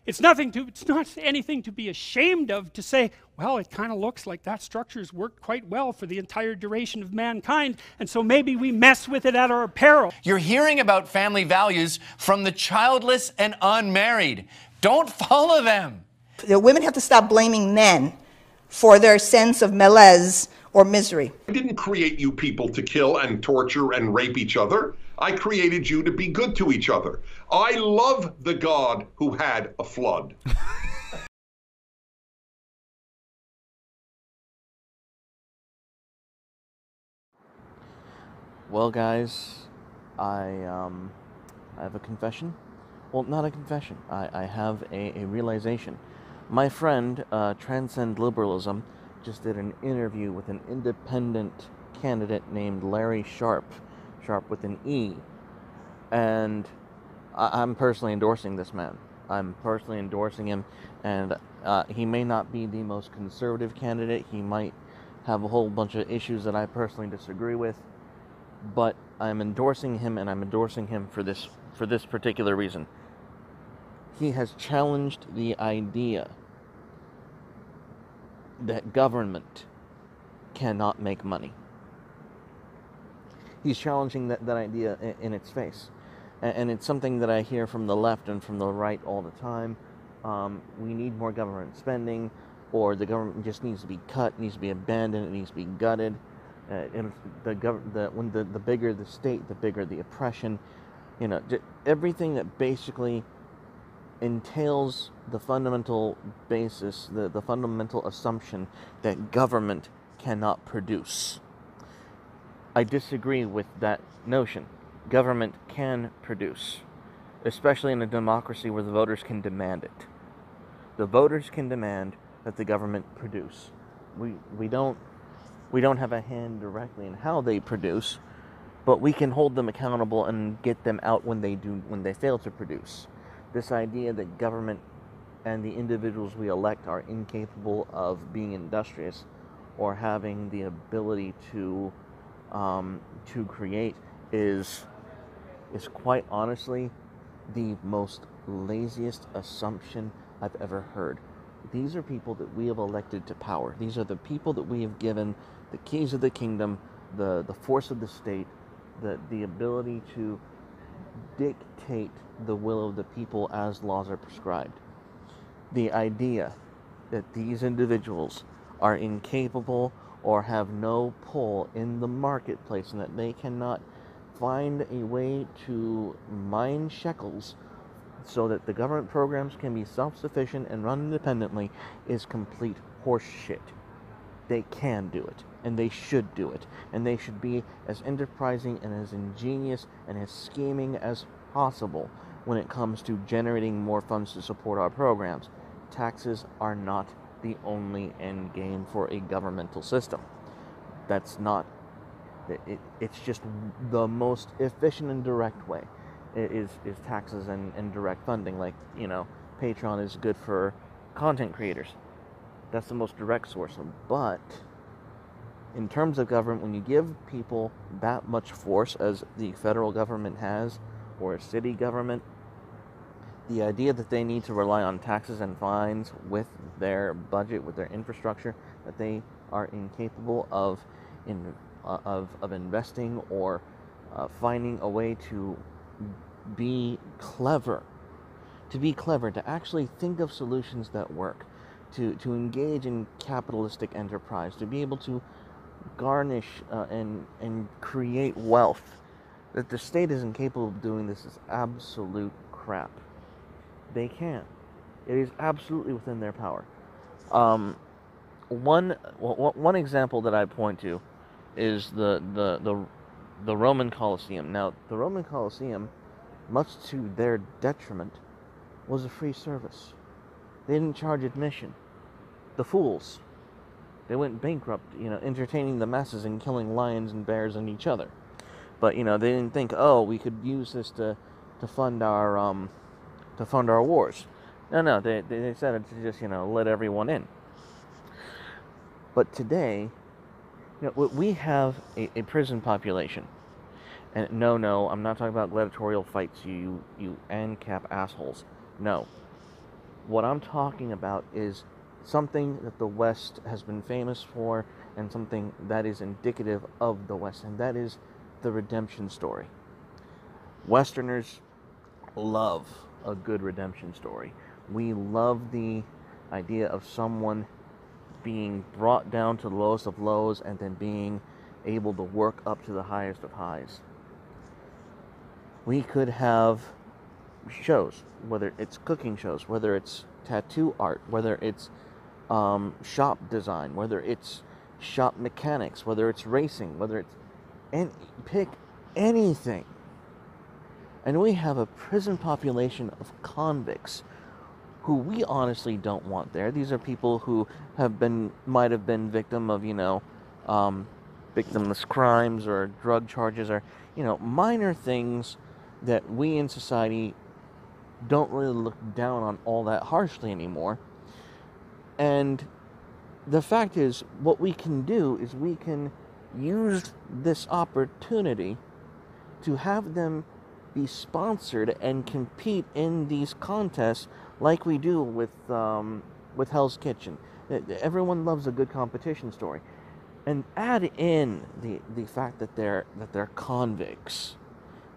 It's not anything to be ashamed of to say, well, it kind of looks like that structure's worked quite well for the entire duration of mankind, and so maybe we mess with it at our peril. You're hearing about family values from the childless and unmarried. Don't follow them. The women have to stop blaming men for their sense of malaise or misery. I didn't create you people to kill and torture and rape each other. I created you to be good to each other. I love the God who had a flood. Well, guys, I have a confession. Well, not a confession. I have a realization. My friend, Transcend Liberalism, just did an interview with an independent candidate named Larry Sharpe, Sharpe with an E. And I'm personally endorsing this man. I'm personally endorsing him, and he may not be the most conservative candidate. He might have a whole bunch of issues that I personally disagree with, but I'm endorsing him, and I'm endorsing him for this particular reason. He has challenged the idea that government cannot make money. He's challenging that idea in its face. And it's something that I hear from the left and from the right all the time. We need more government spending, or the government just needs to be cut, needs to be abandoned, it needs to be gutted. When the bigger the state, the bigger the oppression. You know, everything that basically entails the fundamental basis, the fundamental assumption that government cannot produce. I disagree with that notion. Government can produce, especially in a democracy where the voters can demand it. The voters can demand that the government produce. We don't have a hand directly in how they produce, but we can hold them accountable and get them out when they fail to produce. This idea that government and the individuals we elect are incapable of being industrious or having the ability to create is quite honestly the most laziest assumption I've ever heard. These are people that we have elected to power. These are the people that we have given the keys of the kingdom, the force of the state, the ability to dictate the will of the people as laws are prescribed. The idea that these individuals are incapable or have no pull in the marketplace and that they cannot find a way to mine shekels so that the government programs can be self-sufficient and run independently is complete horse shit. They can do it, and they should do it, and they should be as enterprising and as ingenious and as scheming as possible when it comes to generating more funds to support our programs. Taxes are not the only end game for a governmental system. That's not. It's just the most efficient and direct way is taxes and direct funding. Like, you know, Patreon is good for content creators. That's the most direct source. But in terms of government, when you give people that much force as the federal government has, or a city government, the idea that they need to rely on taxes and fines with their budget, with their infrastructure, that they are incapable of investing or finding a way to be clever, to actually think of solutions that work, to engage in capitalistic enterprise, to be able to garnish and create wealth. That the state is incapable of doing this is absolute crap. They can. It is absolutely within their power. One example that I point to is the Roman Colosseum. Now, the Roman Colosseum, much to their detriment, was a free service. They didn't charge admission. The fools. They went bankrupt, you know, entertaining the masses and killing lions and bears and each other. But, you know, they didn't think, oh, we could use this to fund our wars. No, they decided to just, you know, let everyone in. But today, you know, we have a prison population. And no, I'm not talking about gladiatorial fights, you ANCAP assholes. No. What I'm talking about is something that the West has been famous for, and something that is indicative of the West, and that is the redemption story. Westerners love a good redemption story. We love the idea of someone being brought down to the lowest of lows and then being able to work up to the highest of highs. We could have shows, whether it's cooking shows, whether it's tattoo art, whether it's shop design, whether it's shop mechanics, whether it's racing, whether it's pick anything. And we have a prison population of convicts who we honestly don't want there. These are people who might have been victim of, victimless crimes or drug charges or, minor things that we in society don't really look down on all that harshly anymore. And the fact is, what we can do is we can use this opportunity to have them be sponsored and compete in these contests like we do with Hell's Kitchen. Everyone loves a good competition story, and add in the fact that they're convicts,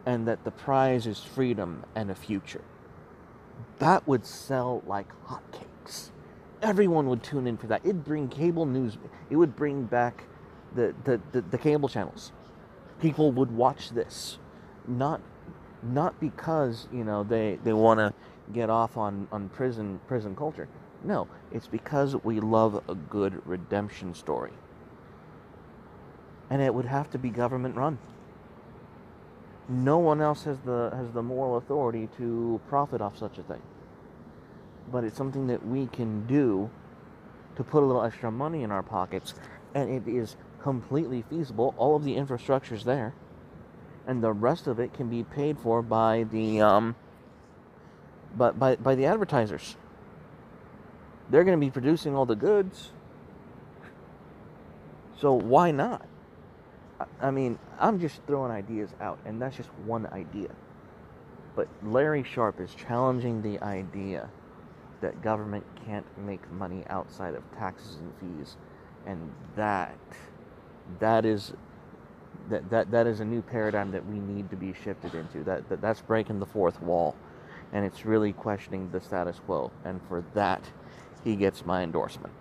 and that the prize is freedom and a future. That would sell like hotcakes. Everyone would tune in for that. It'd bring cable news. It would bring back the cable channels. People would watch this, not because they want to get off on prison culture. No, it's because we love a good redemption story, and it would have to be government run. No one else has the moral authority to profit off such a thing. But it's something that we can do to put a little extra money in our pockets, and it is completely feasible. All of the infrastructure's there, and the rest of it can be paid for by the by the advertisers. They're going to be producing all the goods, so why not? I mean, I'm just throwing ideas out, and that's just one idea. But Larry Sharpe is challenging the idea that government can't make money outside of taxes and fees, and that is a new paradigm that we need to be shifted into. That's breaking the fourth wall, and it's really questioning the status quo. And for that, he gets my endorsement.